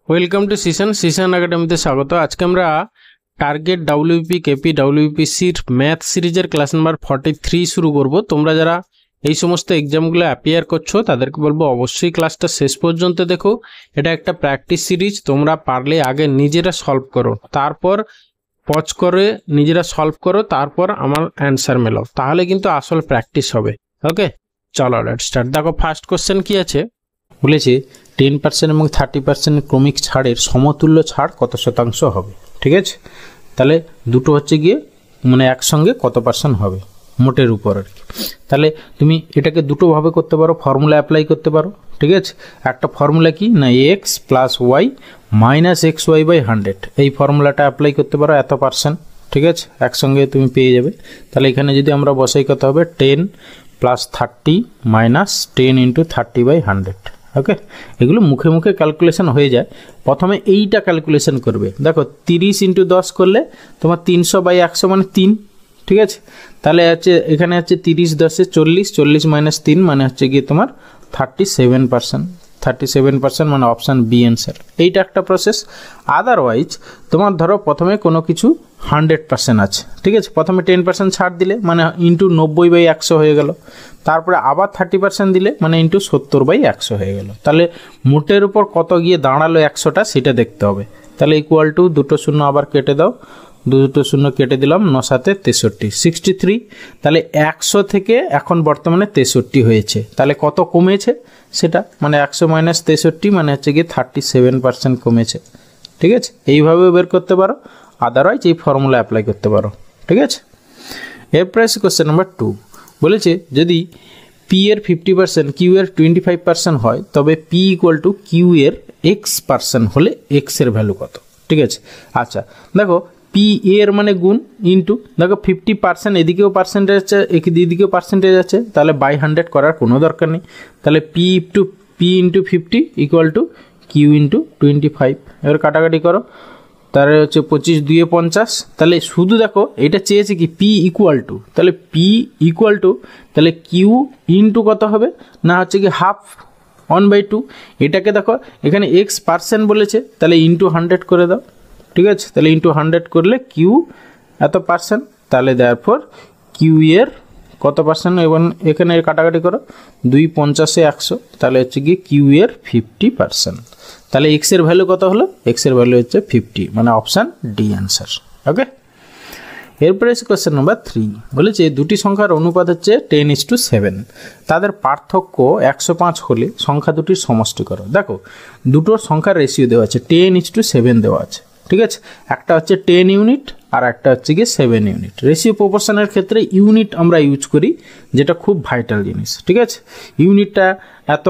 Welcome to সিশন একাডেমিতে স্বাগত। আজকে আমরা টার্গেট ডাব্লিউপি কেপি ডাব্লিউপিসির ম্যাথ সিরিজের ক্লাস নাম্বার 43 শুরু করব। তোমরা যারা এই সমস্ত এক্সামগুলো অ্যাপিয়ার করছো তাদেরকে বলবো অবশ্যই ক্লাসটা শেষ পর্যন্ত দেখো। এটা একটা প্র্যাকটিস সিরিজ, তোমরা পারলে আগে নিজেরা সলভ করো, তারপর পজ করে নিজেরা সলভ করো, তারপর আমার অ্যান্সার মেলাও, তাহলে কিন্তু আসল প্র্যাকটিস হবে। ওকে, চলো লেট স্টার্ট। দেখো ফার্স্ট কোশ্চেন কি আছে বলেছে 10% এবং 30% ক্রমিক ছাড়ের সমতুল্য ছাড় কত শতাংশ হবে। ঠিক আছে, তাহলে দুটো হচ্ছে গিয়ে মানে একসঙ্গে কত পার্সেন্ট হবে মোটের উপর আর কি। তাহলে তুমি এটাকে দুটোভাবে করতে পারো, ফর্মুলা অ্যাপ্লাই করতে পারো। ঠিক আছে, একটা ফর্মুলা কি না X plus Y minus X Y by 100, এই ফর্মুলাটা অ্যাপ্লাই করতে পারো এত পার্সেন্ট। ঠিক আছে, একসঙ্গে তুমি পেয়ে যাবে। তাহলে এখানে যদি আমরা বসাই কত হবে 10 প্লাস 30 মাইনাস 10 ইন্টু 30 বাই 100। ওকে, এগুলো মুখে মুখে ক্যালকুলেশন হয়ে যায়। প্রথমে এইটা ক্যালকুলেশন করবে। দেখো 30 ইন্টু 10 করলে তোমার 300 বাই 100 মানে 3। ঠিক আছে, তাহলে হচ্ছে এখানে হচ্ছে 30 10 40, 40 মাইনাস 3 মানে হচ্ছে গিয়ে তোমার 37%। 37% মানে অপশান বি অ্যান্সার। এইটা একটা প্রসেস। আদারওয়াইজ তোমার ধরো প্রথমে কোনো কিছু 100% আছে, ঠিক আছে, প্রথমে 10% ছাড় দিলে মানে ইন্টু 90 বাই 100 হয়ে গেল, তারপরে আবার 30% দিলে মানে ইন্টু 70 বাই 100 হয়ে গেল। তাহলে মোটের উপর কত গিয়ে দাঁড়ালো 100টা সেটা দেখতে হবে। তাহলে ইকুয়াল টু দুটো শূন্য আবার কেটে দাও, দুটো শূন্য কেটে দিলাম, 9 7 63 63। তাহলে 100 থেকে এখন বর্তমানে 63 হয়েছে। তাহলে কত কমেছে সেটা মানে 100 মাইনাস 63 মানে হচ্ছে গিয়ে 37% কমেছে। ঠিক আছে, এইভাবেও বের করতে পারো, আদারওয়াইজ এই ফর্মুলা অ্যাপ্লাই করতে পারো। ঠিক আছে, এরপরে আছে কোশ্চেন নাম্বার 2। বলেছে যদি পি এর 50% কিউ এর 25% হয় তবে পি ইকুয়াল টু কিউ এর x% হলে এক্স এর ভ্যালু কত। ঠিক আছে, আচ্ছা দেখো পি এর মানে গুণ ইন্টু, দেখো 50% এদিকেও পার্সেন্টেজ আছে এদিকেও পার্সেন্টেজ আছে, তাহলে বাই 100 করার কোনো দরকার নেই। তাহলে P into 50 equal to Q into 25। এবার কাটাকাটি করো, তার হচ্ছে 25 2 50। তাহলে শুধু দেখো এটা চেয়েছে কি পি ইকুয়াল টু, তাহলে পি ইকুয়াল টু তাহলে কিউ ইন্টু কত হবে না হচ্ছে কি হাফ 1/2। এটাকে দেখো এখানে x% বলেছে, তাহলে ইন্টু 100 করে দাও। ঠিক আছে, তাহলে ইন্টু 100 করলে কিউ এত পার্সেন্ট, তাহলে দেয়ারফর কিউ এর কত পার্সেন্ট, এবং এখানে কাটাকাটি করো 2 50 100, তাহলে হচ্ছে গিয়ে কিউ এর 50%। তাহলে এক্স এর ভ্যালু কত হলো, এক্স এর ভ্যালু হচ্ছে 50 মানে অপশান ডি অ্যান্সার। ওকে, এরপরে এসে কোয়েশ্চেন নাম্বার 3। বলেছে দুটি সংখ্যার অনুপাত হচ্ছে 10:7, তাদের পার্থক্য 105 হলে সংখ্যা দুটির সমষ্টি করো। দেখো দুটোর সংখ্যার রেশিও দেওয়া আছে, 10:7 দেওয়া আছে। ঠিক আছে, একটা হচ্ছে 10 ইউনিট আর একটা হচ্ছে গিয়ে 7 ইউনিট। রেশিও প্রপোর্শনের ক্ষেত্রে ইউনিট আমরা ইউজ করি, যেটা খুব ভাইটাল জিনিস। ঠিক আছে, ইউনিটটা এত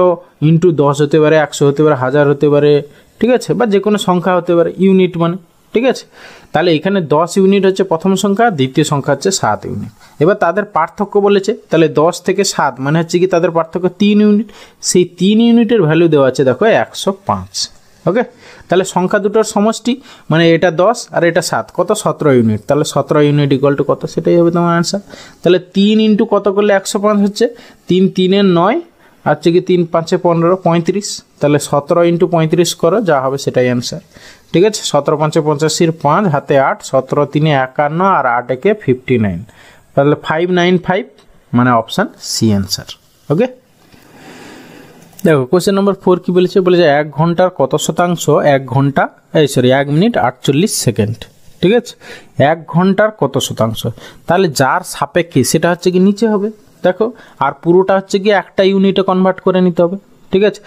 ইন্টু 10 হতে পারে, 100 হতে পারে, 1000 হতে পারে, ঠিক আছে, বা যে কোনো সংখ্যা হতে পারে ইউনিট মানে। ঠিক আছে, তাহলে এখানে 10 ইউনিট হচ্ছে প্রথম সংখ্যা, দ্বিতীয় সংখ্যা হচ্ছে 7 ইউনিট। এবার তাদের পার্থক্য বলেছে, তাহলে 10 থেকে 7 মানে হচ্ছে কি তাদের পার্থক্য 3 ইউনিট। সেই 3 ইউনিটের ভ্যালু দেওয়া আছে দেখো 105। ওকে, তাহলে সংখ্যা দুটোর সমষ্টি মানে এটা 10 আর এটা 7 কত 17 ইউনিট, তাহলে 17 ইউনিট ইকুয়াল টু কত, সেটাই হবে তোমার অ্যান্সার। তাহলে 3 ইন্টু কত করলে 105 হচ্ছে, 3 3 9 আর হচ্ছে কি 3 5 15 35, তাহলে 17 ইন্টু 35 করো, যা হবে সেটাই অ্যান্সার। ঠিক আছে, 17 5 85 5 হাতে 8, 17 3 51 আর 8 একে 59, তাহলে 595 মানে অপশান সি অ্যান্সার। ওকে, দেখো কোশ্চেন নম্বর 4 কি বলেছে, বলেছে 1 ঘন্টার কত শতাংশ 1 মিনিট 48 সেকেন্ড। ঠিক আছে, 1 ঘন্টার কত শতাংশ, তাহলে যার সাপেক্ষে সেটা হচ্ছে কি নিচে হবে। দেখো আর পুরোটা হচ্ছে কি একটা ইউনিটে কনভার্ট করে নিতে হবে। ঠিক আছে,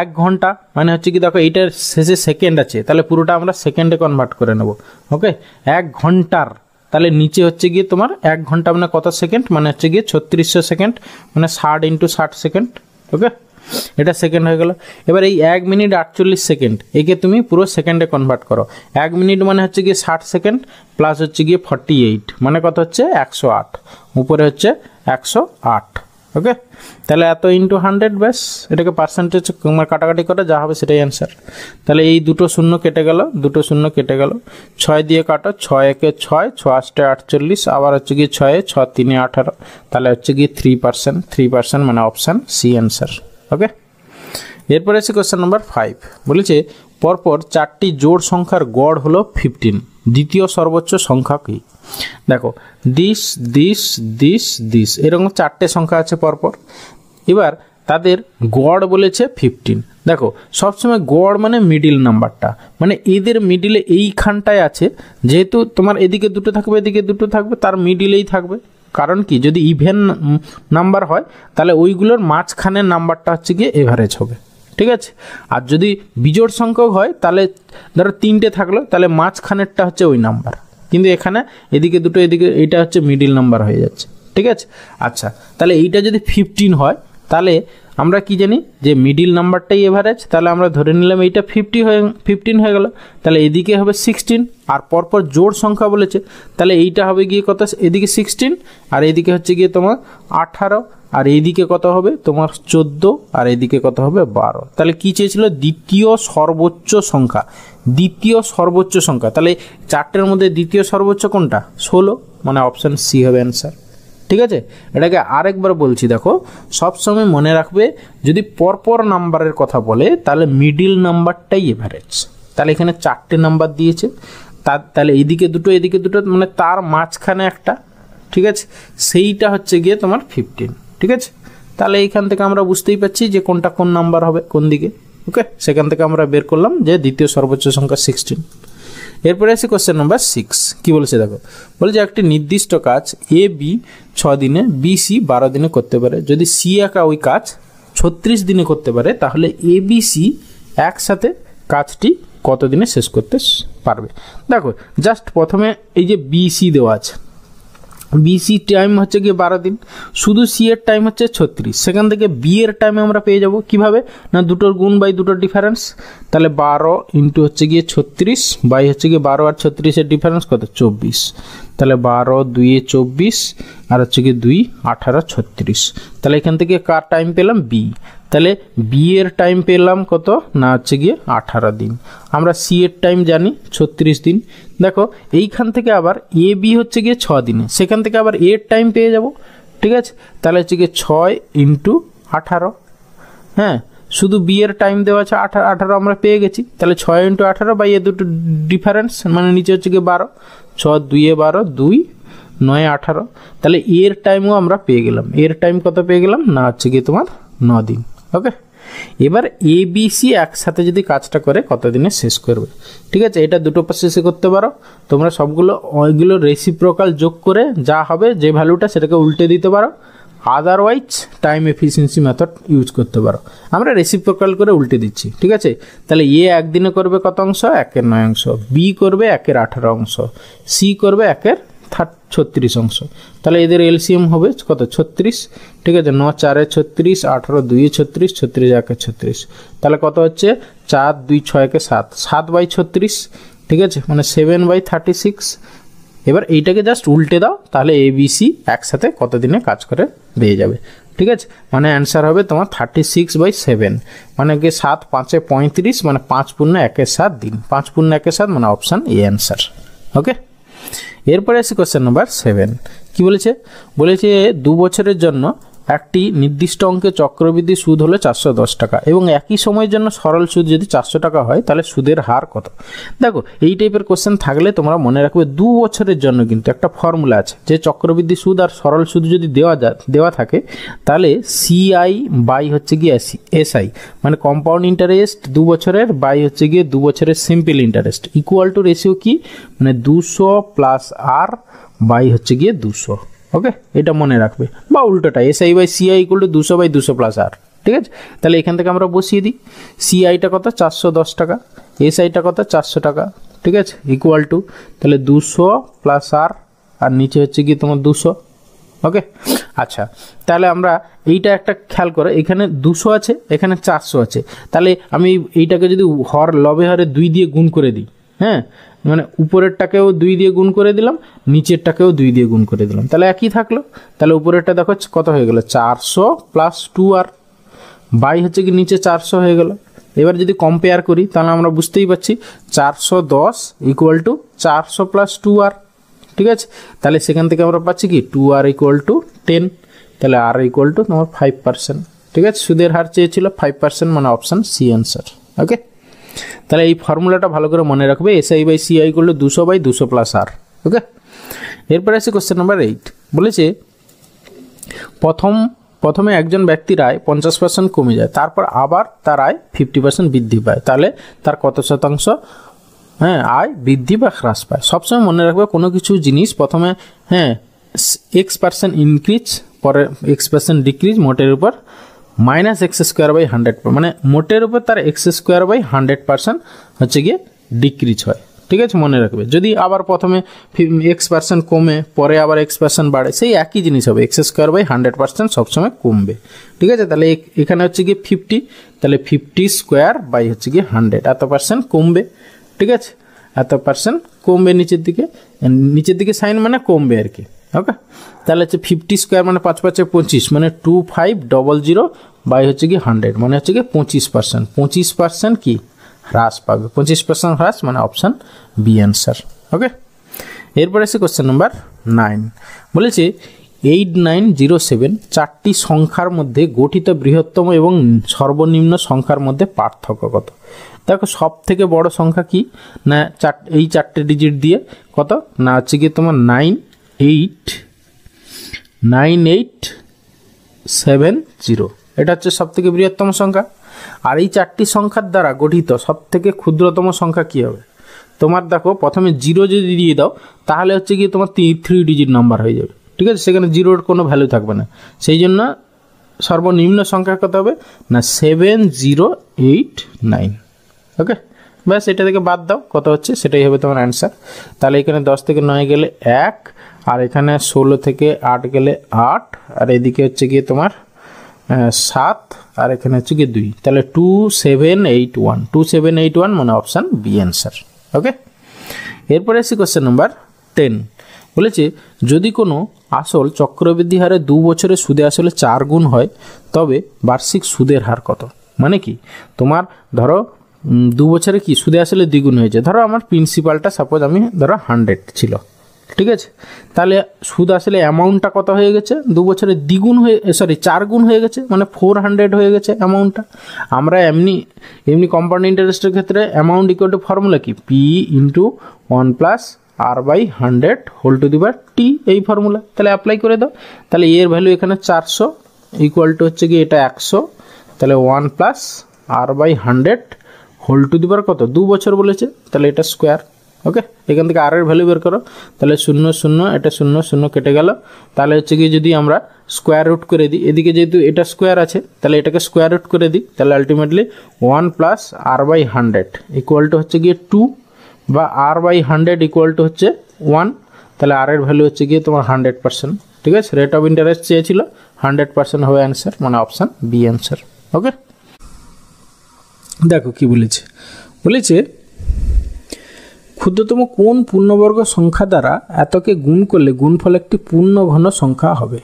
1 ঘন্টা মানে হচ্ছে কি দেখো এইটার শেষে সেকেন্ড আছে, তাহলে পুরোটা আমরা সেকেন্ডে কনভার্ট করে নেব। ওকে, 1 ঘন্টার তাহলে নিচে হচ্ছে গিয়ে তোমার 1 ঘন্টা মানে কত সেকেন্ড, মানে হচ্ছে গিয়ে 3600 সেকেন্ড মানে 60 ইন্টু 60 সেকেন্ড। ওকে, এটা সেকেন্ড হয়ে গেল। এবার এই 1 মিনিট 48 সেকেন্ড একে তুমি পুরো সেকেন্ডে কনভার্ট করো। 1 মিনিট মানে হচ্ছে গিয়ে 60 সেকেন্ড প্লাস হচ্ছে গিয়ে 48 মানে কত হচ্ছে 108, উপরে হচ্ছে 108। ওকে, তাহলে এত ইন্টু 100, ব্যাস এটাকে পার্সেন্টেজ কাটাকাটি করে যা হবে সেটাই অ্যান্সার। তাহলে এই দুটো শূন্য কেটে গেল, দুটো শূন্য কেটে গেল, 6 দিয়ে কাটো, 6 একে 6, 6 8 48, আবার হচ্ছে গিয়ে 6 6 3 18, তাহলে হচ্ছে গিয়ে 3% মানে অপশান সি অ্যান্সার। ওকে, এরপরে আছে কোশ্চেন নাম্বার 5। বলেছে পরপর চারটি জোড় সংখ্যার গড় হলো 15, দ্বিতীয় সর্বোচ্চ সংখ্যা কি? দেখো দিস দিস দিস দিস এরকম চারটে সংখ্যা আছে পরপর, এবার তাদের গড় বলেছে 15। দেখো সবসময় গড় মানে মিডিল নাম্বারটা, মানে এদের মিডিলে এইখানটায় আছে, যেহেতু তোমার এদিকে দুটো থাকবে এদিকে দুটো থাকবে, তার মিডিলেই থাকবে। কারণ কি, যদি ইভেন নাম্বার হয় তাহলে ওইগুলোর মাঝখানের নাম্বারটা হচ্ছে গিয়ে এভারেজ হবে, ঠিক আছে। আর যদি বিজোড় সংখ্যক হয় তাহলে ধরো 3টে থাকলো, তাহলে মাঝখানেরটা হচ্ছে ওই নাম্বার, কিন্তু এখানে এদিকে দুটো এদিকে এইটা হচ্ছে মিডিল নাম্বার হয়ে যাচ্ছে, ঠিক আছে। আচ্ছা, তাহলে এইটা যদি 15 হয় তাহলে আমরা কি জানি যে মিডিল নাম্বারটাই এভারেজ, তাহলে আমরা ধরে নিলাম এইটা 15 হয়ে গেল, তাহলে এদিকে হবে 16, আর পরপর জোড় সংখ্যা বলেছে, তাহলে এইটা হবে গিয়ে কত, এদিকে 16 আর এদিকে হচ্ছে গিয়ে তোমার 18, আর এইদিকে কত হবে তোমার 14, আর এইদিকে কত হবে 12। তাহলে কি চেয়েছিল, দ্বিতীয় সর্বোচ্চ সংখ্যা, দ্বিতীয় সর্বোচ্চ সংখ্যা। তাহলে চারটের মধ্যে দ্বিতীয় সর্বোচ্চ কোনটা, 16, মানে অপশান সি হবে অ্যান্সার, ঠিক আছে। এটাকে আরেকবার বলছি, দেখো সবসময় মনে রাখবে যদি পরপর নাম্বারের কথা বলে তাহলে মিডিল নাম্বারটাই এভারেজ। তাহলে এখানে চারটে নাম্বার দিয়েছে, তাহলে এদিকে দুটো এদিকে দুটো, মানে তার মাঝখানে একটা, ঠিক আছে, সেইটা হচ্ছে গিয়ে তোমার 15, ঠিক আছে। তাহলে এইখান থেকে আমরা বুঝতেই পারছি যে কোনটা কোন নাম্বার হবে কোন দিকে, ওকে। সেখান থেকে আমরা বের করলাম যে দ্বিতীয় সর্বোচ্চ সংখ্যা 16। এরপরে আসি কোশ্চেন নাম্বার 6, কি বলেছে দেখো, বলেছে একটি নির্দিষ্ট কাজ এ বি 6 দিনে, বি সি 12 দিনে করতে পারে। যদি সি একা ওই কাজ 36 দিনে করতে পারে তাহলে এ বি সি একসাথে কাজটি কত দিনে শেষ করতে পারবে। দেখো জাস্ট প্রথমে এই যে বি সি দেওয়া আছে, বিসি টাইম হচ্ছে গিয়ে 12 দিন, শুধু সি এর টাইম হচ্ছে 36, সেখান থেকে বি এর টাইম আমরা পেয়ে যাব কিভাবে, না দুটোর গুণ বাই দুটোর ডিফারেন্স। তাহলে 12 ইন্টু হচ্ছে গিয়ে 36 বাই হচ্ছে গিয়ে 12 আর 36 এর ডিফারেন্স কত, 24। তাহলে 12 2 এ 24 আর হচ্ছে গিয়ে 2 18 36। তাহলে এখান থেকে কার টাইম পেলাম, বি। তাহলে বি এর টাইম পেলাম কত, না হচ্ছে গিয়ে 18 দিন। আমরা সি এর টাইম জানি 36 দিন। দেখো এইখান থেকে আবার এ বি হচ্ছে গিয়ে 6 দিনে, সেখান থেকে আবার এর টাইম পেয়ে যাব, ঠিক আছে। তাহলে হচ্ছে গিয়ে 6 ইন্টু 18, হ্যাঁ শুধু বি এর টাইম দেওয়া আছে 18 আমরা পেয়ে গেছি। তাহলে 6 ইন্টু 18 বাই এ দুটো ডিফারেন্স, মানে নিচে হচ্ছে গিয়ে 12, 6 2 এ 12 2 9 18। তাহলে এর টাইমও আমরা পেয়ে গেলাম, এর টাইম কত পেয়ে গেলাম, না হচ্ছে গিয়ে তোমার 9 দিন, ওকে। এবার এ বি সি একসাথে যদি কাজটা করে কত দিনে শেষ করবে, ঠিক আছে। এটা দুটো প্রসেসে করতে পারো তোমরা, সবগুলো ওইগুলো রেসিপ্রোকাল যোগ করে যা হবে যে ভ্যালুটা সেটাকে উল্টে দিতে পারো, otherwise time efficiency method use করতে পারো। আমরা রেসিপ্রোকাল করে উল্টে দিচ্ছি, ঠিক আছে। তাহলে এ একদিনে করবে কত অংশ, 1/9 অংশ, বি করবে 1/18 অংশ, সি করবে 1/36 অংশ। তাহলে এদের এলসিএম হবে কত, 36, ঠিক আছে। 9 4 36, 18 2 36, 36 1 36। তাহলে কত হচ্ছে, 4 2 6 7, 7/36, ঠিক আছে, মানে 7/36। এবার এইটাকে জাস্ট উল্টে দাও, তাহলে এ বি সি একসাথে কত দিনে কাজ করে পেয়ে যাবে, ঠিক আছে। মানে অ্যান্সার হবে তোমার 36/7, মানে কি 7 5 এ 35, মানে 5 × 1 = 7 দিন, 5 × 1 = 7, মানে অপশান এ অ্যান্সার, ওকে। এরপরে আসি কোশ্চেন নাম্বার 7, কি বলেছে, বলেছে 2 বছরের জন্য একটি নির্দিষ্ট অঙ্কে চক্রবৃদ্ধি সুদ হলো 410 টাকা এবং একই সময়ের জন্য সরল সুদ যদি 400 টাকা হয় তাহলে সুদের হার কত। দেখো এই টাইপের কোশ্চেন থাকলে তোমরা মনে রাখবে 2 বছরের জন্য কিন্তু একটা ফর্মুলা আছে, যে চক্রবৃদ্ধি সুদ আর সরল সুদ যদি দেওয়া থাকে তাহলে সিআই বাই হচ্ছে গিয়ে এসআই, মানে কম্পাউন্ড ইন্টারেস্ট 2 বছরের বাই হচ্ছে গিয়ে 2 বছরের simple interest equal to ratio কি, মানে 200 প্লাস আর বাই হচ্ছে গিয়ে 200, ওকে। এটা মনে রাখবে, বা উল্টোটা SI by CI equal to 200/200 plus R, ঠিক আছে। তাহলে এখান থেকে আমরা বসিয়ে দিই, সিআইটা কত 410 টাকা, এসআইটা কত 400 টাকা, ঠিক আছে, ইকুয়াল টু তাহলে 200 প্লাস আর, আর নিচে হচ্ছে কি তোমার 200, ওকে। আচ্ছা তাহলে আমরা এইটা একটা খেয়াল করো, এখানে 200 আছে এখানে 400 আছে, তাহলে আমি এইটাকে যদি লবে হরে 2 দিয়ে গুণ করে দিই, হ্যাঁ, মানে উপরেরটাকেও 2 দিয়ে গুণ করে দিলাম, নিচেরটাকেও 2 দিয়ে গুণ করে দিলাম, তাহলে একই থাকলো। তাহলে উপরেরটা দেখো কত হয়ে গেল, 400 প্লাস 2r বাই হচ্ছে কি নিচে 400 হয়ে গেল। এবার যদি কম্পেয়ার করি তাহলে আমরা বুঝতেই পারছি 410 ইকুয়াল টু 400 প্লাস 2r, ঠিক আছে। তাহলে সেখান থেকে আমরা পাচ্ছি কি 2r ইকুয়াল টু 10, তাহলে আর ইকুয়াল টু তোমার 5%, ঠিক আছে। সুদের হার চেয়েছিল 5%, মানে অপশান সি অ্যান্সার, ওকে। তাহলে এই ফর্মুলাটা ভালো করে মনে রাখবে, SI বাই CI করলে 200/200 প্লাস R। ওকে, এরপরে আসি কোশ্চেন নাম্বার 8। বলেছে প্রথমে একজন ব্যক্তির আয় 50% কমে যায়, তারপর আবার তার আয় 50% বৃদ্ধি পায়, তাহলে তার কত শতাংশ আয় বৃদ্ধি বা হ্রাস পায়। সবসময় মনে রাখবে কোনো কিছু জিনিস প্রথমে X% ইনক্রিজ, পরে X% ডিক্রিজ, মোটের উপর -X²/100, মানে মোটের উপর তার X²/100% হচ্ছে গিয়ে ডিক্রিজ হয়। ঠিক আছে, মনে রাখবে। যদি আবার প্রথমে X% কমে পরে আবার X% বাড়ে, সেই একই জিনিস হবে, X²/100% সবসময় কমবে। ঠিক আছে, তাহলে এখানে হচ্ছে গিয়ে 50, তাহলে 50² হচ্ছে গিয়ে 100, এত পার্সেন্ট কমবে। ঠিক আছে, এত পার্সেন্ট কমবে নিচের দিকে সাইন মানে কমবে আর কি। ওকে, তাহলে হচ্ছে 50² মানে 5 5 25, মানে 2500 হচ্ছে গিয়ে 100, মানে হচ্ছে গিয়ে 25%। 25% কি হ্রাস পাবে, 25% হ্রাস, মানে অপশান বি অ্যান্সার। ওকে, এরপরে আছে কোশ্চেন নাম্বার 9। বলেছে 8907 চারটি সংখ্যার মধ্যে গঠিত বৃহত্তম এবং সর্বনিম্ন সংখ্যার মধ্যে পার্থক্য কত? দেখো সব থেকে বড় সংখ্যা কি না, এই চারটে ডিজিট দিয়ে কত না হচ্ছে গিয়ে তোমার 9870, এটা হচ্ছে সব থেকে বৃহত্তম সংখ্যা। আর এই চারটি সংখ্যার দ্বারা গঠিত সব থেকে ক্ষুদ্রতম সংখ্যা কি হবে? তোমার দেখো প্রথমে 0 যদি দিয়ে দাও তাহলে হচ্ছে গিয়ে তোমার 3 ডিজিট নাম্বার হয়ে যাবে। ঠিক আছে, সেখানে 0-র কোনো ভ্যালু থাকবে না, সেই জন্য সর্বনিম্ন সংখ্যা কত হবে না 7089। ওকে, ব্যাস এটা থেকে বাদ দাও, কত হচ্ছে সেটাই হবে তোমার অ্যান্সার। তাহলে এখানে 10 থেকে 9 গেলে 1, আর এখানে 16 থেকে 8 গেলে 8, আর এদিকে হচ্ছে গিয়ে তোমার 7, আর এখানে হচ্ছে গিয়ে 2, তাহলে 2781 মানে অপশান বি অ্যান্সার। ওকে, এরপরে আসি কোশ্চেন নাম্বার 10। বলেছে যদি কোনো আসল চক্রবৃদ্ধি হারে 2 বছরে সুদে আসলে 4 গুণ হয় তবে বার্ষিক সুদের হার কত? মানে কি, তোমার ধরো 2 বছরে কি সুদে আসলে দ্বিগুণ হয়েছে, ধরো আমার প্রিন্সিপালটা সাপোজ আমি ধরো 100 ছিল। ঠিক আছে, তাহলে সুদ আসলে অ্যামাউন্টটা কত হয়ে গেছে, 2 বছরে দ্বিগুণ হয়ে 4 গুণ হয়ে গেছে, মানে 400 হয়ে গেছে অ্যামাউন্টটা। আমরা এমনি কম্পাউন্ড ইন্টারেস্টের ক্ষেত্রে অ্যামাউন্ট ইকুয়াল টু ফর্মুলা কি, P × 1 + R/100 whole to the power T, এই ফর্মুলা। তাহলে অ্যাপ্লাই করে দাও, তাহলে এর ভ্যালু এখানে 400 ইকুয়াল টু হচ্ছে কি এটা 100, তাহলে 1 + R/100 হোল টু দি পাওয়ার কত, 2 বছর বলেছে, তাহলে এটা স্কোয়ার। ওকে, এখান থেকে আর এর ভ্যালু বের করো, তাহলে 0 0, এটা 0 0 কেটে গেল। তাহলে হচ্ছে কি যদি আমরা স্কোয়ার রুট করে দিই, এদিকে যেহেতু এটা স্কোয়ার আছে তাহলে এটাকে স্কোয়ার রুট করে দিই, তাহলে আলটিমেটলি 1 + R/100 ইকুয়াল টু হচ্ছে গিয়ে 2, বা R/100 ইকুয়াল টু হচ্ছে 1, তাহলে আর এর ভ্যালু হচ্ছে গিয়ে তোমার 100%। ঠিক আছে, রেট অফ ইন্টারেস্ট চেয়েছিল, 100% হবে অ্যান্সার, মানে অপশান বি অ্যান্সার। ওকে, দেখো কি বলেছে ক্ষুদ্রতম কোন পূর্ণবর্গ সংখ্যা দ্বারা এতকে গুণ করলে গুণফল একটি পূর্ণ ঘন সংখ্যা হবে?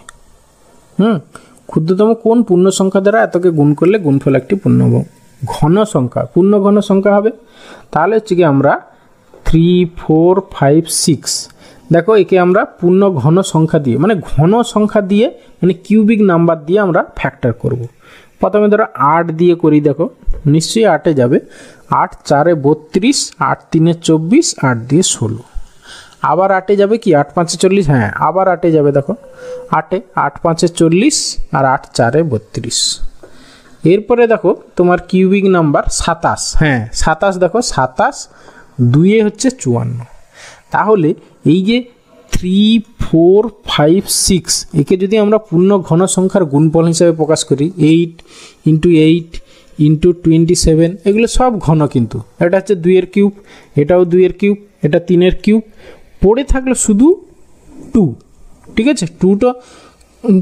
ক্ষুদ্রতম কোন পূর্ণ সংখ্যা দ্বারা এতকে গুণ করলে গুণফল একটি পূর্ণ ঘন সংখ্যা হবে? তাহলে হচ্ছে কি আমরা 3 4 5 6, দেখো একে আমরা পূর্ণ ঘন সংখ্যা দিয়ে, মানে ঘন সংখ্যা দিয়ে, মানে কিউবিক নাম্বার দিয়ে আমরা ফ্যাক্টর করব। প্রথমে ধরো 8 দিয়ে করি, দেখো নিশ্চয়ই 8-এ যাবে, 8 4 32, 8 3 24, 8 দিয়ে 16, আবার 8-এ যাবে কি 8 5 40, হ্যাঁ আবার 8-এ যাবে, দেখো 8 5 40 আর 8 4 32। এরপরে দেখো তোমার কিউবিক নাম্বার 27, হ্যাঁ 27, দেখো 27 2-এ হচ্ছে 54। তাহলে এই যে 3 4 5 6 একে যদি আমরা পূর্ণ ঘন সংখ্যার গুণফল হিসাবে প্রকাশ করি, 8 × 8 × 27, এগুলো সব ঘন, কিন্তু এটা হচ্ছে 2-এর কিউব, এটাও 2-এর কিউব, এটা 3-এর কিউব, পড়ে থাকলো শুধু 2। ঠিক আছে, 2টা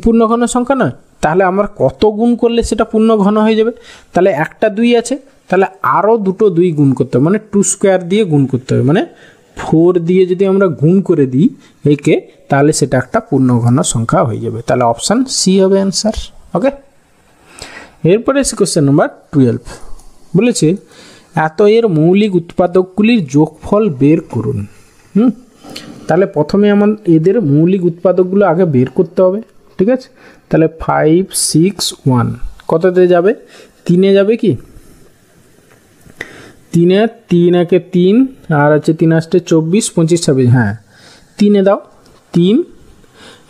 পূর্ণ ঘন সংখ্যা নয়, তাহলে আমার কত গুণ করলে সেটা পূর্ণ ঘন হয়ে যাবে? তাহলে একটা 2 আছে, তাহলে আরও দুটো 2 গুণ করতে হবে, মানে 2² দিয়ে গুণ করতে হবে, মানে 4 দিয়ে যদি আমরা গুণ করে দিই একে, তাহলে সেটা একটা পূর্ণ ঘন সংখ্যা হয়ে যাবে, তাহলে অপশান সি হবে অ্যান্সার। ওকে, এরপরে এসে কোশ্চেন নাম্বার 12। বলেছে এত এর মৌলিক উৎপাদকগুলির যোগফল বের করুন। তাহলে প্রথমে আমার এদের মৌলিক উৎপাদকগুলো আগে বের করতে হবে। ঠিক আছে, তাহলে 5 6 1 কততে যাবে, 3-এ যাবে কি তিনে 3 একে 3 আর আছে 3 আসতে 24 25 26 হ্যাঁ 3 দাও 3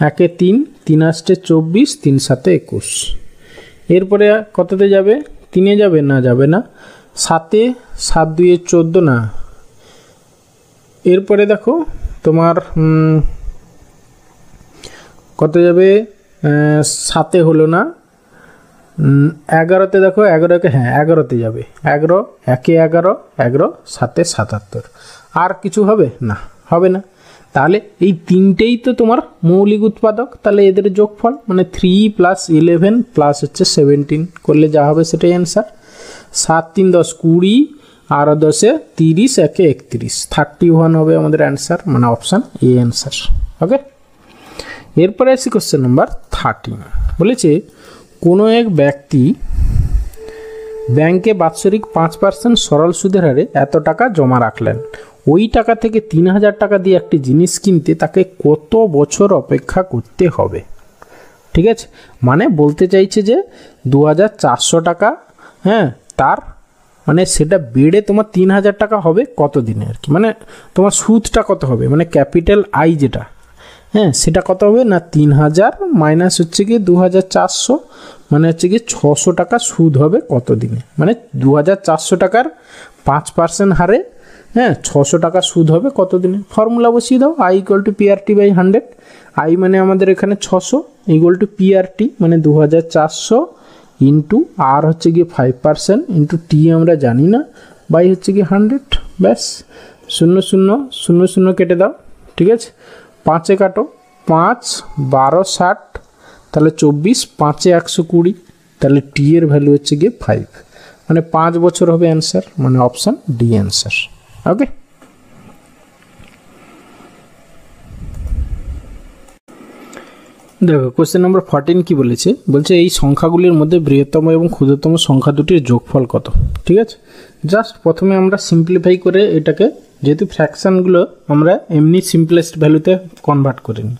একে 3 3 আসতে 24 3 7 21 এরপরে কততে যাবে 3 যাবে না যাবে না 7 7 2 14 না এরপরে দেখো তোমার কত যাবে 7 হলো না 11তে দেখো 11কে হ্যাঁ 11তে যাবে 11 একে 11 11 7 77 আর কিছু হবে না হবে না তাহলে এই তিনটেই তো তোমার মৌলিক উৎপাদক তাহলে এদের যোগফল মানে 3 প্লাস 11 প্লাস হচ্ছে 17 করলে যা হবে সেটাই অ্যান্সার 7 3 10 20 আর 10 এ 30 একে 31 31 হবে আমাদের অ্যান্সার মানে অপশান এ অ্যান্সার ওকে এরপরে আসি কোশ্চেন নাম্বার 13 বলেছে কোনো এক ব্যক্তি ব্যাংকে বাৎসরিক 5% সরল সুদের হারে এত টাকা জমা রাখলেন ওই টাকা থেকে 3000 টাকা দিয়ে একটি জিনিস কিনতে তাকে কত বছর অপেক্ষা করতে হবে ঠিক আছে মানে বলতে চাইছে যে 2400 টাকা হ্যাঁ তার মানে সেটা বেড়ে তোমার 3000 টাকা হবে কত দিনে আর কি মানে তোমার সুদটা কত হবে মানে ক্যাপিটাল আই যেটা হ্যাঁ সেটা কত হবে না 3000 মাইনাস হচ্ছে কি 2400 মানে হচ্ছে কি 600 টাকা সুদ হবে কত দিনে মানে 2400 টাকার 5% হারে হ্যাঁ 600 টাকা সুদ হবে কত দিনে ফর্মুলা বসিয়ে দাও I equal to PRT by 100 I মানে আমাদের এখানে 600 ইকুয়াল টু পিআরটি মানে 2400 ইন্টু আর হচ্ছে গিয়ে 5% ইন্টু টি আমরা জানি না বাই হচ্ছে গিয়ে 100 ব্যাস 0 0 0 0 কেটে দাও ঠিক আছে 5 এ কাটো 5 12 60 তাহলে 24 5 এ 120 তাহলে টি এর ভ্যালু হচ্ছে গিয়ে 5 মানে 5 বছর হবে অ্যান্সার মানে অপশান ডি অ্যান্সার ওকে দেখো কোশ্চেন নাম্বার 14 কি বলেছে বলছে এই সংখ্যাগুলির মধ্যে বৃহত্তম এবং ক্ষুদ্রতম সংখ্যা দুটির যোগফল কত ঠিক আছে জাস্ট প্রথমে আমরা সিম্পলিফাই করে এটাকে যেহেতু ফ্র্যাকশনগুলো আমরা এমনি সিম্পলেস্ট ভ্যালুতে কনভার্ট করে নিই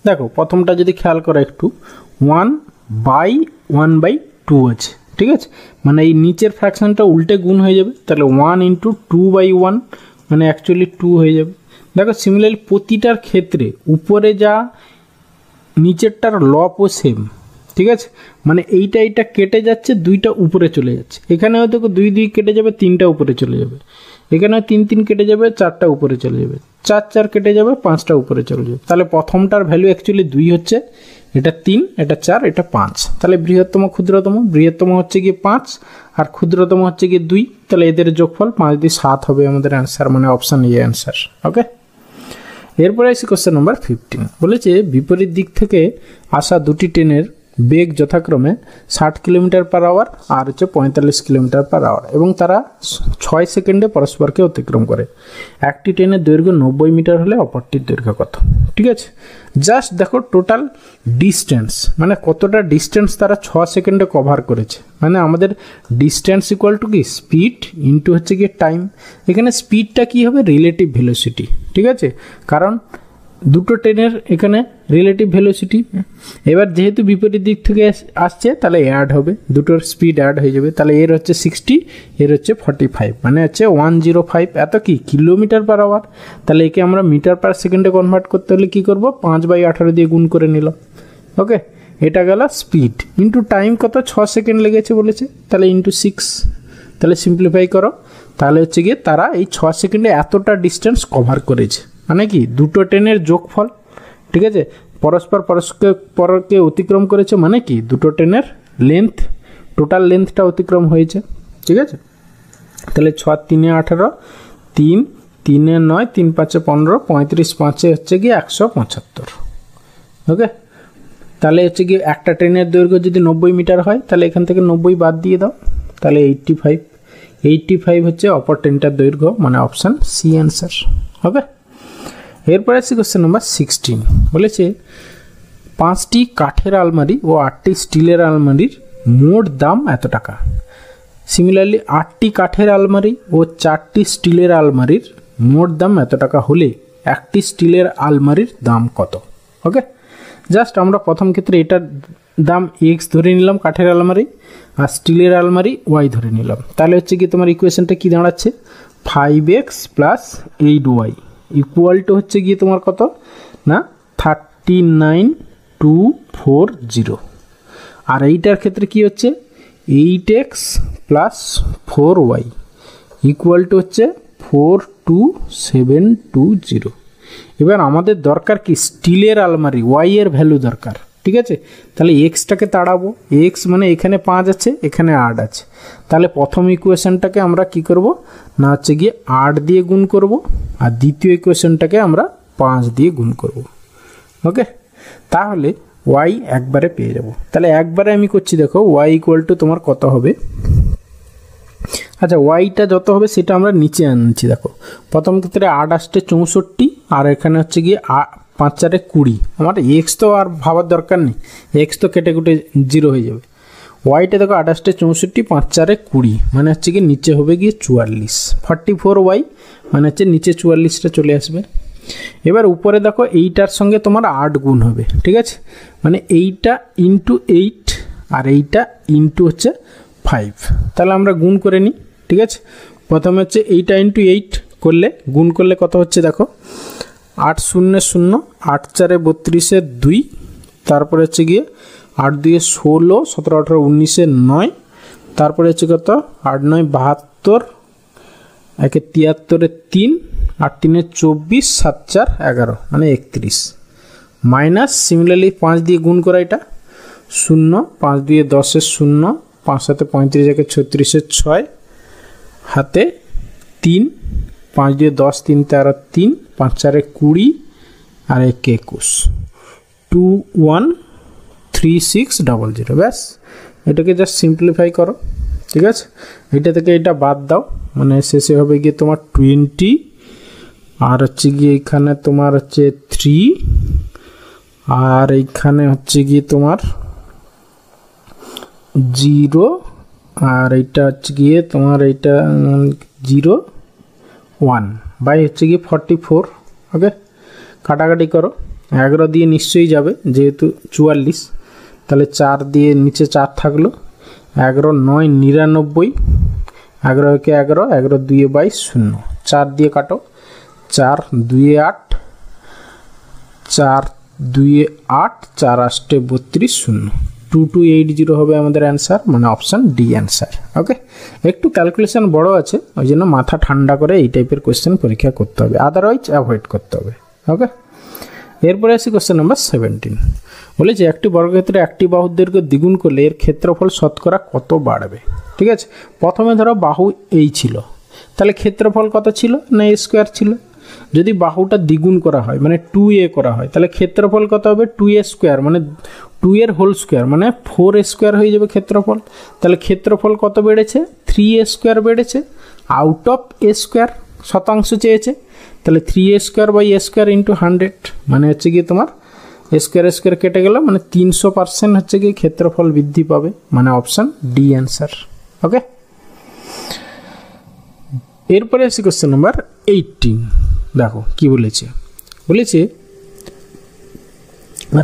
দেখো প্রথমটা যদি খেয়াল করো একটু 1/1/2 আছে ঠিক আছে মানে এই নিচের ফ্র্যাকশনটা উল্টে গুণ হয়ে যাবে তাহলে 1 × 2/1 মানে অ্যাকচুয়ালি 2 হয়ে যাবে দেখো সিমিলারলি প্রতিটার ক্ষেত্রে উপরে যা নিচেরটার লবও সেম ঠিক আছে মানে এইটা কেটে যাচ্ছে দুইটা উপরে চলে যাচ্ছে এখানে হয়তো 2 2 কেটে যাবে 3টা উপরে চলে যাবে এখানেও 3 3 কেটে যাবে 4টা উপরে চলে যাবে 4 4 কেটে যাবে 5টা উপরে চলে যাবে তাহলে প্রথমটার ভ্যালু অ্যাকচুয়ালি 2 হচ্ছে এটা 3 এটা 4 এটা 5 তাহলে বৃহত্তম বৃহত্তম হচ্ছে গিয়ে 5 আর ক্ষুদ্রতম হচ্ছে গিয়ে 2 তাহলে এদের যোগফল 5 দিয়ে 7 হবে আমাদের অ্যান্সার মানে অপশান এ অ্যান্সার ওকে এরপরে আসি কোশ্চেন নাম্বার 15 বলেছে বিপরীত দিক থেকে আসা দুটি ট্রেনের বেগ যথাক্রমে 60 কিমি/আওয়ার আর হচ্ছে 45 কিমি/আওয়ার এবং তারা 6 সেকেন্ডে পরস্পরকে অতিক্রম করে একটি ট্রেনের দৈর্ঘ্য 90 মিটার হলে অপরটির দৈর্ঘ্য কত ঠিক আছে জাস্ট দেখো টোটাল ডিস্টেন্স মানে কতটা ডিস্টেন্স তারা 6 সেকেন্ডে কভার করেছে মানে আমাদের ডিস্টেন্স ইকুয়াল টু কি স্পিড ইন্টু হচ্ছে গিয়ে টাইম এখানে স্পিডটা কি হবে রিলেটিভ ভেলোসিটি ঠিক আছে কারণ দুটো ট্রেনের এখানে রিলেটিভ ভেলোসিটি এবার যেহেতু বিপরীত দিক থেকে আসছে তাহলে অ্যাড হবে দুটোর স্পিড অ্যাড হয়ে যাবে তাহলে এর হচ্ছে 60 এর হচ্ছে 45 মানে হচ্ছে 105 এত কি কিমি/আওয়ার তাহলে একে আমরা মিটার/সেকেন্ডে কনভার্ট করতে হলে কি করব 5/18 দিয়ে গুণ করে নিলাম ওকে এটা গেল স্পিড ইন্টু টাইম কত 6 সেকেন্ড লেগেছে বলেছে তাহলে ইন্টু 6 তাহলে সিম্পলিফাই করো তাহলে হচ্ছে গিয়ে তারা এই 6 সেকেন্ডে এতটা ডিস্টেন্স কভার করেছে মানে কি দুটো ট্রেনের যোগফল ঠিক আছে পরস্পরকে অতিক্রম করেছে মানে কি দুটো ট্রেনের লেন্থ টোটাল লেন্থটা অতিক্রম হয়েছে ঠিক আছে তাহলে 6 3 18 3 3 9 3 5 15 35 5 হচ্ছে গিয়ে 175 ওকে তাহলে হচ্ছে গিয়ে একটা ট্রেনের দৈর্ঘ্য যদি 90 মিটার হয় তাহলে এখান থেকে 90 বাদ দিয়ে দাও তাহলে 85 হচ্ছে অপর ট্রেনটার দৈর্ঘ্য মানে অপশান সি অ্যান্সার ওকে এরপরে আসছি কোশ্চেন নাম্বার 16 বলেছে 5টি কাঠের আলমারি ও 8টি স্টিলের আলমারির মোট দাম এত টাকা সিমিলারলি 8টি কাঠের আলমারি ও 4টি স্টিলের আলমারির মোট দাম এত টাকা হলে একটি স্টিলের আলমারির দাম কত ওকে জাস্ট আমরা প্রথম ক্ষেত্রে এটা দাম এক্স ধরে নিলাম কাঠের আলমারি, আর স্টিলের আলমারি ওয়াই ধরে নিলাম। তাহলে হচ্ছে কি তোমার ইকুয়েশনটা কী দাঁড়াচ্ছে, 5x + 8y ইকুয়াল টু হচ্ছে গিয়ে তোমার কত না 39240। আর এইটার ক্ষেত্রে কি হচ্ছে 8x + 4y ইকুয়াল টু হচ্ছে 42720। এবার আমাদের দরকার কি স্টিলের আলমারি, ওয়াই এর ভ্যালু দরকার, ঠিক আছে। তাহলে এক্সটাকে তাড়াবো, এক্স মানে এখানে 5 আছে, এখানে 8 আছে। তাহলে প্রথম ইকুয়েশনটাকে আমরা কি করব না হচ্ছে গিয়ে 8 দিয়ে গুণ করব, আর দ্বিতীয় ইকুয়েশনটাকে আমরা 5 দিয়ে গুণ করব। ওকে, তাহলে ওয়াই একবারে পেয়ে যাব। তাহলে একবারে আমি করছি, দেখো ওয়াই ইকুয়াল টু তোমার কত হবে। আচ্ছা, ওয়াইটা যত হবে সেটা আমরা নিচে আনছি। দেখো প্রথম ক্ষেত্রে 8 আসছে 64, আর এখানে হচ্ছে গিয়ে 5 × 4 = 20। আমার এক্স তো আর ভাবার দরকার নেই, এক্স তো কেটে কুটে 0 হয়ে যাবে। ওয়াইটা দেখো 8 আসছে 64, 5 × 4 = 20, মানে হচ্ছে কি নিচে হবে গিয়ে 44। 44 ওয়াই মানে হচ্ছে নিচে 44টা চলে আসবে। এবার উপরে দেখো এইটার সঙ্গে তোমার 8 গুণ হবে, ঠিক আছে। মানে এইটা × 8 আর এইটা × হচ্ছে 5। তাহলে আমরা গুণ করে নিই, ঠিক আছে। প্রথমে হচ্ছে এইটা × 8 করলে গুণ করলে কত হচ্ছে দেখো 8 0 0, 8 4 32 2, তারপরে হচ্ছে গিয়ে 8 2 16, 17 18 19 9, তারপরে হচ্ছে কত 8 9 72, 1 73 3, 8 3 24, 7 4 11 মানে 31, মাইনাস সিমিলারলি 5 দিয়ে গুণ করা এটা 0, 5 2 10 0, 5 7 35, 1 36 6, হাতে 3, 5 2 10 3 13 3, 5 4 20, আর 1 21, 213600। ব্যাস, এটাকে জাস্ট সিম্পলিফাই করো, ঠিক আছে। এটা থেকে এটা বাদ দাও, মানে শেষে হবে গিয়ে তোমার 20, আর হচ্ছে গিয়ে এখানে তোমার হচ্ছে 3, আর এইখানে হচ্ছে গিয়ে তোমার 0, আর এইটা হচ্ছে গিয়ে তোমার এইটা 0 1 বাই হচ্ছে গিয়ে 44। ওকে, কাটাকাটি করো, 11 দিয়ে নিশ্চয়ই যাবে যেহেতু 44, তাহলে 4 দিয়ে নিচে 4 থাকলো, 11 9 99, 11 1 11, 11 2 22 0, 4 দিয়ে কাটো, 4 2 8, 4 2 8, 4 8 32 0, 2280 হবে আমাদের অ্যান্সার, মানে অপশান ডি অ্যান্সার। ওকে, একটু ক্যালকুলেশন বড় আছে, ওই জন্য মাথা ঠান্ডা করে এই টাইপের কোয়েশ্চেন পরীক্ষা করতে হবে, আদারওয়াইজ অ্যাভয়েড করতে হবে। ওকে, এরপরে আসি কোয়েশ্চেন নাম্বার 17। বলেছে একটি বর্গক্ষেত্রে একটি বাহুর দৈর্ঘ্য দ্বিগুণ করলে এর ক্ষেত্রফল শতকরা কত বাড়বে। ঠিক আছে, প্রথমে ধরো বাহু এই ছিল, তাহলে ক্ষেত্রফল কত ছিল না a স্কোয়ার ছিল। যদি বাহুটা দ্বিগুণ করা হয় মানে 2a করা হয়, তাহলে ক্ষেত্রফল কত হবে 2a স্কোয়ার, মানে 2 এর হোল স্কোয়ার মানে 4a স্কোয়ার হয়ে যাবে ক্ষেত্রফল। তাহলে ক্ষেত্রফল কত বেড়েছে 3a স্কোয়ার বেড়েছে, আউট অফ a স্কোয়ার শতাংশ চেয়েছে, তাহলে 3a square by a square into 100 মানে হচ্ছে গিয়ে তোমার স্কোয়ার কেটে গেল, মানে 300% হচ্ছে গিয়ে ক্ষেত্রফল বৃদ্ধি পাবে, মানে অপশান ডি অ্যান্সার। ওকে, এরপরে আসি কোশ্চেন নাম্বার 18। দেখো কি বলেছে, বলেছে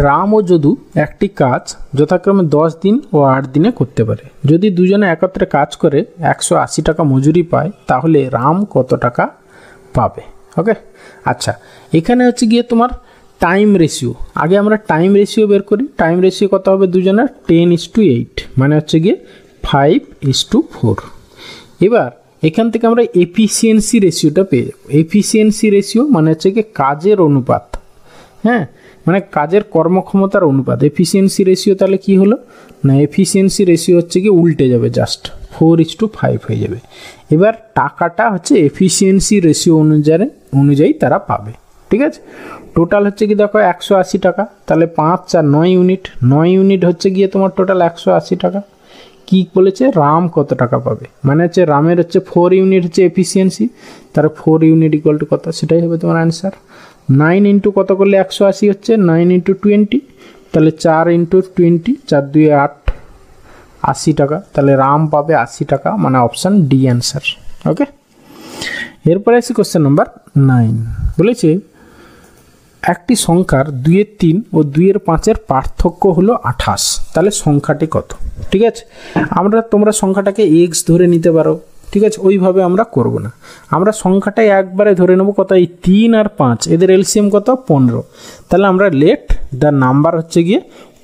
রাম ও যদু একটি কাজ যথাক্রমে 10 দিন ও 8 দিনে করতে পারে। যদি দুজনে একত্রে কাজ করে 180 টাকা মজুরি পায়, তাহলে রাম কত টাকা পাবে। ওকে, আচ্ছা এখানে হচ্ছে গিয়ে তোমার টাইম রেশিও, আগে আমরা টাইম রেশিও বের করি। টাইম রেশিও কত হবে দুজনের 10:8, মানে হচ্ছে গিয়ে 5:4। এবার এখান থেকে আমরা এফিসিয়েন্সি রেশিওটা পেয়ে যাব। এফিসিয়েন্সি রেশিও মানে হচ্ছে গিয়ে কাজের অনুপাত, হ্যাঁ, মানে কাজের কর্মক্ষমতার অনুপাত। এফিসিয়েন্সি রেশিও তাহলে কি হলো না, এফিসিয়েন্সি রেশিও হচ্ছে গিয়ে উল্টে যাবে, জাস্ট 4:5 হয়ে যাবে। এবার টাকাটা হচ্ছে এফিসিয়েন্সি রেশিও অনুযায়ী তারা পাবে। ঠিক আছে, টোটাল হচ্ছে কি দেখো 180 টাকা, তাহলে 5 আর 9 ইউনিট, 9 ইউনিট হচ্ছে গিয়ে তোমার টোটাল 180 টাকা। কি বলেছে রাম কত টাকা পাবে, মানে হচ্ছে রামের হচ্ছে 4 ইউনিট হচ্ছে এফিসিয়েন্সি, তার 4 ইউনিট ইকুয়াল টু কত, সেটাই হবে তোমার অ্যান্সার। 9 ইন্টু কত করলে 180 হচ্ছে, 9 ইন্টু 20, তাহলে 4 ইন্টু 20, 4 2 8, 80 টাকা, তাহলে রাম পাবে 80 টাকা, মানে অপশান ডি অ্যান্সার। ওকে, এরপরে আসি কোশ্চেন নাম্বার 9। বলেছে একটি সংখ্যার 2 এর 3 ও 2 এর 5 এর পার্থক্য হলো 28, তাহলে সংখ্যাটি কত? ঠিক আছে, তোমরা সংখ্যাটাকে এক্স ধরে নিতে পারো। ঠিক আছে, ওইভাবে আমরা করব না, আমরা সংখ্যাটাই একবারে ধরে নেব কত, এই 3 আর 5 এদের এলসিএম কত, 15। তাহলে আমরা লেট দ্য নাম্বার হচ্ছে গিয়ে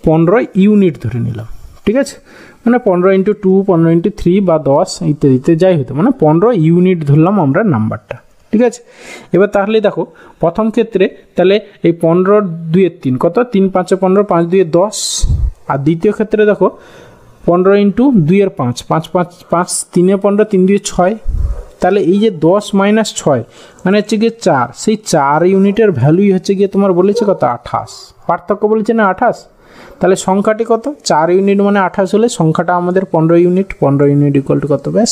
15 ইউনিট ধরে নিলাম। ঠিক আছে, মানে 15 × 2, 15 × 3 বা 10 ইত্যাদিতে যাই হতো, মানে 15 ইউনিট ধরলাম আমরা নাম্বারটা। ঠিক আছে, এবার তাহলে দেখো প্রথম ক্ষেত্রে তাহলে এই 15 2 3 কত, 3 5 15, 5 2 10। আর দ্বিতীয় ক্ষেত্রে দেখো 15 × 2 5, 5 5 5 3 15, 3 2 6। তাহলে এই যে 10 - 6 মানে হচ্ছে গিয়ে 4, সেই 4 ইউনিটের ভ্যালুই হচ্ছে গিয়ে তোমার বলেছে কত, 28। পার্থক্য বলেছে না 28। তাহলে সংখ্যাটি কত, 4 ইউনিট মানে 28 হলে সংখ্যাটা আমাদের 15 ইউনিট। 15 ইউনিট ইকুয়াল টু কত, ব্যাস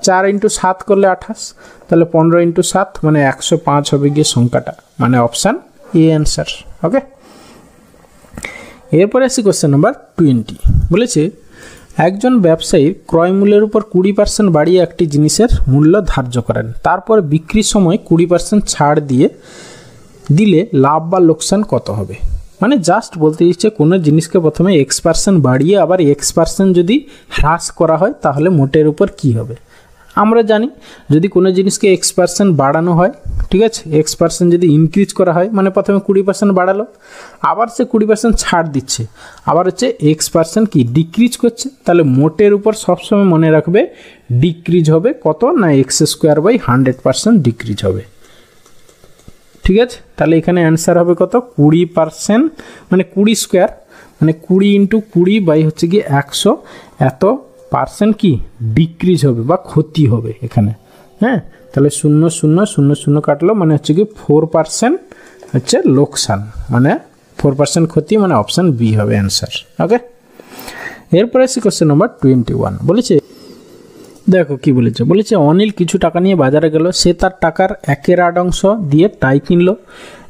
4 × 7 করলে 28। তাহলে 15 × 7 মানে 105 হবে গিয়ে সংখ্যাটা, মানে অপশান এ অ্যান্সার। ওকে, এরপরে আসি কোশ্চেন নাম্বার 20। বলেছে একজন ব্যবসায়ী ক্রয় মূল্যের উপর 20% বাড়িয়ে একটি জিনিসের মূল্য ধার্য করেন, তারপর বিক্রির সময় 20% ছাড় দিলে লাভ বা লোকসান কত হবে? মানে জাস্ট বলতে দিচ্ছে কোনো জিনিসকে প্রথমে X% বাড়িয়ে আবার X% যদি হ্রাস করা হয় তাহলে মোটের উপর কি হবে। আমরা জানি যদি কোনো জিনিসকে X% বাড়ানো হয়, ঠিক আছে, X% যদি ইনক্রিজ করা হয় মানে প্রথমে 20% বাড়ালো, আবার সে 20% ছাড় দিচ্ছে, আবার হচ্ছে X% কি ডিক্রিজ করছে, তাহলে মোটের উপর সবসময় মনে রাখবে ডিক্রিজ হবে কত না, x²/100% ডিক্রিজ হবে। ঠিক আছে, তাহলে এখানে অ্যান্সার হবে কত, 20%, মানে 20² মানে 20 × 20 হচ্ছে কি 100, এত পার্সেন্ট কি ডিক্রিজ হবে বা ক্ষতি হবে এখানে। হ্যাঁ, তাহলে 0 0 0 0 কাটলো মানে হচ্ছে কি 4% হচ্ছে লোকসান, মানে 4% ক্ষতি, মানে অপশান বি হবে অ্যান্সার। ওকে, এরপরে আসি কোশ্চেন নাম্বার 21। বলেছে দেখো কি বলেছে অনিল কিছু টাকা নিয়ে বাজারে গেল, সে তার টাকার 1/8 অংশ দিয়ে টাই কিনলো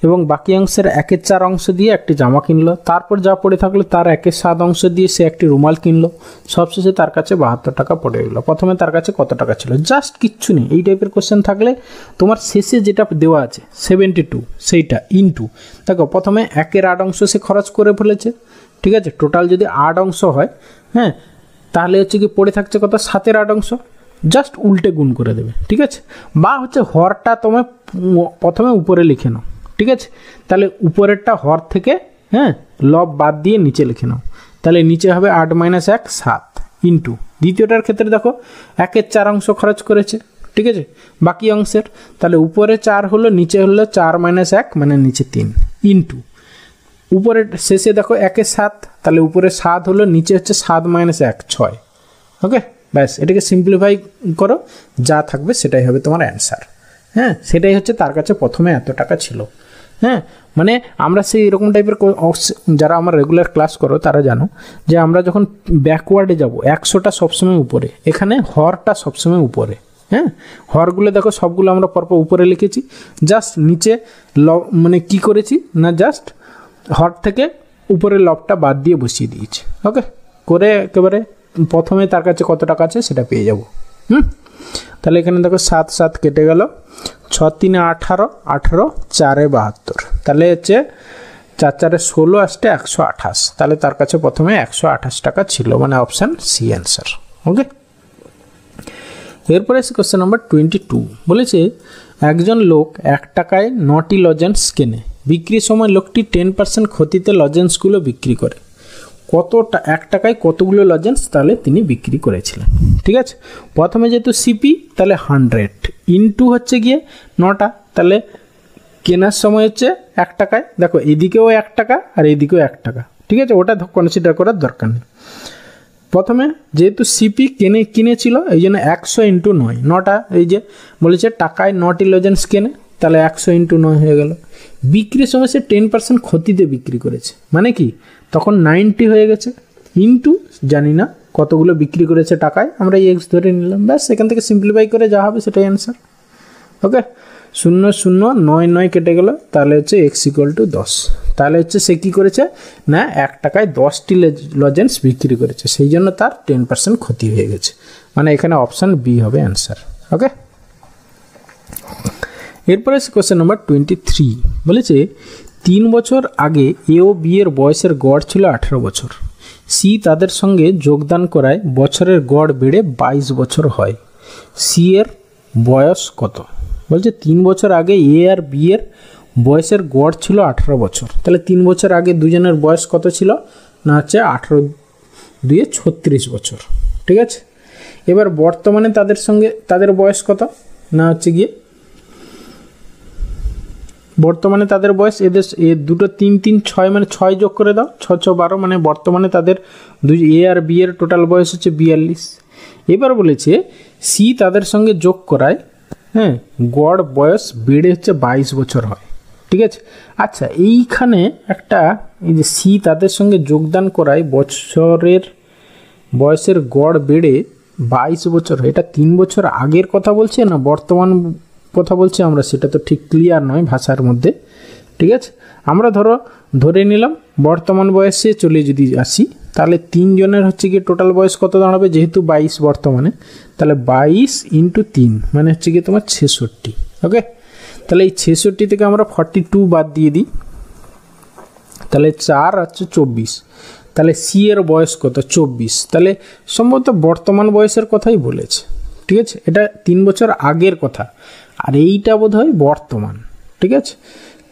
এবং বাকি অংশের 1/4 অংশ দিয়ে একটি জামা কিনলো, তারপর যা পড়ে থাকলো তার 1/7 অংশ দিয়ে সে একটি রুমাল কিনলো, সবশেষে তার কাছে 72 টাকা পড়ে গেলো। প্রথমে তার কাছে কত টাকা ছিল, জাস্ট কিচ্ছু নেই। এই টাইপের কোশ্চেন থাকলে তোমার শেষে যেটা দেওয়া আছে 72 সেইটা ইনটু, দেখো প্রথমে 1/8 অংশ সে খরচ করে ফেলেছে। ঠিক আছে, টোটাল যদি 8 অংশ হয়, হ্যাঁ, তাহলে হচ্ছে কি পড়ে থাকছে কত, 7/8 অংশ, জাস্ট উল্টে গুণ করে দেবে। ঠিক আছে, বা হচ্ছে হরটা তুমি প্রথমে উপরে লিখে নাও। ঠিক আছে, তাহলে উপরেরটা হর থেকে, হ্যাঁ, লব বাদ দিয়ে নিচে লিখে নাও, তাহলে নিচে হবে 8 - 1 7 ইন্টু দ্বিতীয়টার ক্ষেত্রে দেখো 1/4 অংশ খরচ করেছে। ঠিক আছে, বাকি অংশের তাহলে উপরে 4 হলো, নিচে হলো 4 - 1 মানে নিচে 3 ইন্টু উপরে শেষে দেখো 1/7, তাহলে উপরে 7 হলো, নিচে হচ্ছে 7 - 1 6। ওকে, ব্যাস এটাকে সিম্পলিফাই করো, যা থাকবে সেটাই হবে তোমার অ্যান্সার। হ্যাঁ, সেটাই হচ্ছে তার কাছে প্রথমে এত টাকা ছিল। হ্যাঁ, মানে আমরা সেই এরকম টাইপের, যারা আমার রেগুলার ক্লাস করো তারা জানো যে আমরা যখন ব্যাকওয়ার্ডে যাব 100টা সবসময় উপরে, এখানে হরটা সবসময় উপরে। হ্যাঁ, হরগুলো দেখো সবগুলো আমরা পরপর উপরে লিখেছি, জাস্ট নিচে মানে কি করেছি না, জাস্ট হর থেকে উপরে লবটা বাদ দিয়ে বসিয়ে দিয়েছি। ওকে, করে একেবারে প্রথমে তার কাছে কত টাকা আছে সেটা পেয়ে যাব। তাহলে এখানে দেখো 7 7 কেটে গেল, 6 3 18, 18 4 72, তাহলে হচ্ছে 4 4 16 আসতে 128, তাহলে তার কাছে প্রথমে 128 টাকা ছিল, মানে অপশান সি অ্যান্সার। ওকে, এরপরে আছে কোশ্চেন নাম্বার 22। বলেছে একজন লোক 1 টাকায় 9টি লজেন্স কেনে, বিক্রির সময় লোকটি 10% ক্ষতিতে লজেন্সগুলো বিক্রি করে, কতটা 1 টাকায় কতগুলো লজেন্স তাহলে তিনি বিক্রি করেছিলেন। ঠিক আছে, প্রথমে যেহেতু সিপি তাহলে 100 ইন্টু হচ্ছে গিয়ে 9টা, তাহলে কেনার সময় হচ্ছে 1 টাকায়, দেখো এদিকেও 1 টাকা আর এদিকেও 1 টাকা। ঠিক আছে, ওটা কনসিডার করার দরকার নেই। প্রথমে যেহেতু সিপি কিনেছিল এই জন্য 100 ইন্টু 9, 9টা, এই যে বলেছে টাকায় 9টি লজেন্স কেনে, তাহলে 100 ইন্টু 9 হয়ে গেল। বিক্রির সময় সে 10% ক্ষতিতে বিক্রি করেছে, মানে কি তখন 90 হয়ে গেছে, ইন্টু জানি না কতগুলো বিক্রি করেছে টাকায়, আমরা এক্স ধরে নিলাম, ব্যাস এখান থেকে সিম্পলিফাই করে যা হবে সেটাই অ্যান্সার। ওকে, 0 0 9 9 কেটে গেল, তাহলে হচ্ছে এক্স ইকুয়াল টু 10, তাহলে হচ্ছে সে কী করেছে না 1 টাকায় 10টি লজেন্স বিক্রি করেছে, সেই জন্য তার 10% ক্ষতি হয়ে গেছে, মানে এখানে অপশান বি হবে অ্যান্সার। ওকে, এরপরে কোশ্চেন নাম্বার 23। বলেছে 3 বছর আগে এ ও বি এর বয়সের গড় ছিল 18 বছর, সি তাদের সঙ্গে যোগদান করায় বছরের গড় বেড়ে 22 বছর হয়। সি এর বয়স কত? বলছে 3 বছর আগে এ আর বি এর বয়সের গড় ছিল 18 বছর। তাহলে 3 বছর আগে দুজনের বয়স কত ছিল? না হচ্ছে 18 2 36 বছর। ঠিক আছে, এবার বর্তমানে তাদের বয়স কত? না হচ্ছে গিয়ে বর্তমানে তাদের বয়স এ দুটো 3 3 6 মানে 6 যোগ করে দাও, 6 6 12, মানে বর্তমানে তাদের এ আর বি এর টোটাল বয়স হচ্ছে 42। এবার বলেছে সি তাদের সঙ্গে যোগ করায় গড় বয়স বেড়ে হচ্ছে 22 বছর হয়। ঠিক আছে, আচ্ছা এইখানে একটা এই যে সি তাদের সঙ্গে যোগদান করায় বয়সের গড় বেড়ে 22 বছর হয়, এটা 3 বছর আগের কথা বলছে না বর্তমান কথা বলছে আমরা, সেটা তো ঠিক ক্লিয়ার নয় ভাষার মধ্যে। ঠিক আছে, আমরা ধরে নিলাম বর্তমান বয়সে চলে যদি আসি, তাহলে 3 জনের হচ্ছে গিয়ে টোটাল বয়স কত দাঁড়াবে? যেহেতু 22 বর্তমানে, তাহলে 22 × 3 মানে হচ্ছে গিয়ে তোমার 66। ওকে, তাহলে এই 66 থেকে আমরা 42 বাদ দিয়ে দিই, তাহলে 4 হচ্ছে 24। তাহলে সি এর বয়স কত? 24। তাহলে সম্ভবত বর্তমান বয়সের কথাই বলেছে। ঠিক আছে, এটা 3 বছর আগের কথা, আর এইটা বোধ হয় বর্তমান। ঠিক আছে,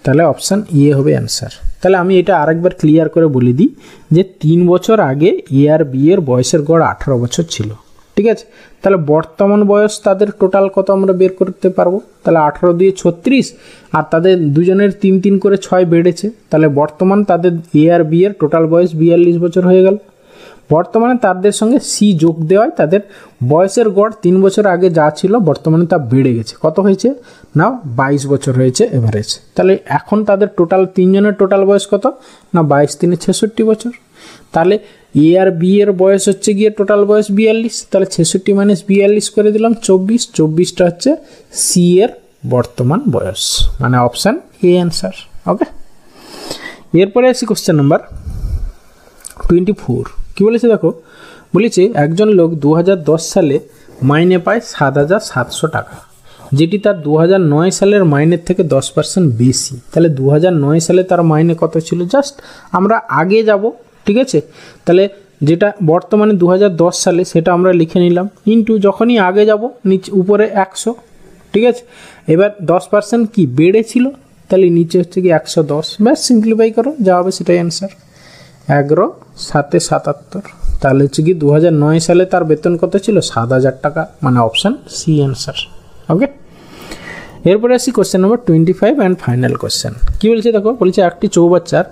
তাহলে অপশান এ হবে অ্যান্সার। তাহলে আমি এটা আরেকবার ক্লিয়ার করে বলে দিই যে 3 বছর আগে এ আর বি এর বয়সের গড় 18 বছর ছিল। ঠিক আছে, তাহলে বর্তমান বয়স তাদের টোটাল কত আমরা বের করতে পারবো? তাহলে 18 2 36, আর তাদের দুজনের 3 3 করে 6 বেড়েছে, তাহলে বর্তমান তাদের এ আর বি এর টোটাল বয়স 42 বছর হয়ে গেল। বর্তমানে তাদের সঙ্গে সি যোগ দেওয়ায় তাদের বয়সের গড় 3 বছর আগে যা ছিল বর্তমানে তা বেড়ে গেছে। কত হয়েছে? না 22 বছর হয়েছে এভারেজ। তাহলে এখন তাদের টোটাল 3 জনের টোটাল বয়স কত? না 22 3 66 বছর। তাহলে এ আর বি এর বয়স হচ্ছে গিয়ে টোটাল বয়স 42, তাহলে 66 - 42 করে দিলাম 24। 24টা হচ্ছে সি এর বর্তমান বয়স, মানে অপশান এ অ্যান্সার। ওকে, এরপরে আসি কোশ্চেন নাম্বার 24। কি বলেছে দেখো, বলেছে একজন লোক 2010 সালে মাইনে পায় 7,700 টাকা, যেটি তার 2009 সালের মাইনের থেকে 10% বেশি। তাহলে 2009 সালে তার মাইনে কত ছিল? জাস্ট আমরা আগে যাব। ঠিক আছে, তাহলে যেটা বর্তমানে 2010 সালে সেটা আমরা লিখে নিলাম, ইন্টু যখনই আগে যাব নিচে উপরে 100। ঠিক আছে, এবার 10% কি বেড়েছিল, তাহলে নিচে হচ্ছে কি 110। ব্যাস সিম্পলিফাই করো, যা হবে সেটাই অ্যান্সার। 11 7 77, তাহলে হচ্ছে কি 2009 সালে তার বেতন কত ছিল? 7,000 টাকা, মানে অপশান সি অ্যান্সার। ওকে, এরপরে আসি question number 25 and final question. কী বলছে দেখো, বলছে একটি চৌবাচ্চার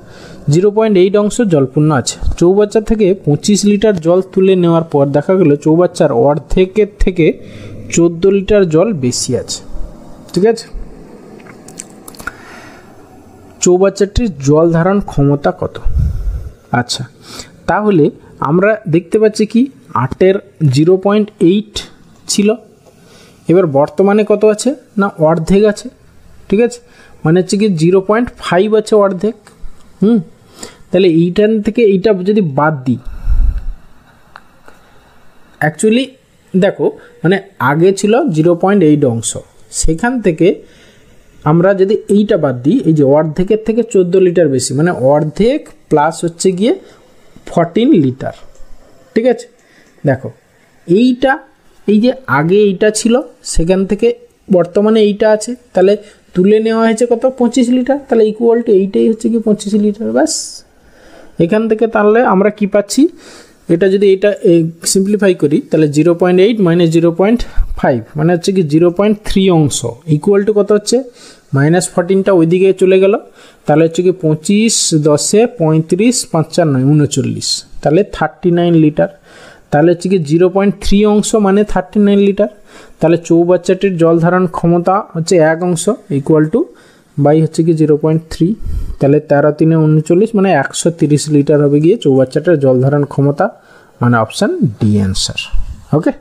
0.8 অংশ জলপূর্ণ আছে। চৌবাচ্চা থেকে 25 লিটার জল তুলে নেওয়ার পর দেখা গেল চৌবাচ্চার অর্ধেকের থেকে 14 লিটার জল বেশি আছে। ঠিক আছে, চৌবাচ্চাটির জল ধারণ ক্ষমতা কত? আচ্ছা, তাহলে আমরা দেখতে পাচ্ছি কি 8-এর 0.8 ছিল, এবার বর্তমানে কত আছে? না অর্ধেক আছে। ঠিক আছে, মানে হচ্ছে কি 0.5 আছে অর্ধেক। তাহলে এইটার থেকে এইটা যদি বাদ দিই, অ্যাকচুয়ালি দেখো মানে আগে ছিল 0.8 অংশ, সেখান থেকে আমরা যদি এইটা বাদ দিই, এই যে অর্ধেকের থেকে 14 লিটার বেশি, মানে অর্ধেক প্লাস হচ্ছে গিয়ে 14 লিটার। ঠিক আছে, দেখো এইটা এই যে আগে এইটা ছিল সেখান থেকে বর্তমানে এইটা আছে, তাহলে তুলে নেওয়া হয়েছে কত? 25 লিটার, তাহলে ইকুয়াল টু এইটাই হচ্ছে কি 25 লিটার। ব্যাস এখান থেকে তাহলে আমরা কি পাচ্ছি, এটা যদি এটা সিম্পলিফাই করি তাহলে 0.8 - 0.5 মানে হচ্ছে কি 0.3 অংশ ইকুয়াল টু কত হচ্ছে? -14টা ওইদিকে চলে গেল, তাহলে হচ্ছে কি 25 10 35 5 39, তাহলে 39 লিটার। তাহলে হচ্ছে কি 0.3 অংশ মানে 39 লিটার। তাহলে চৌবাচ্চাটির জল ধারণ ক্ষমতা হচ্ছে 1 অংশ ইকুয়াল টু বাই হচ্ছে কি 0.3, তাহলে 13 3 39 মানে 130 লিটার হবে গিয়ে চৌবাচ্চাটার জল ধারণ ক্ষমতা, মানে অপশান ডি অ্যান্সার। ওকে।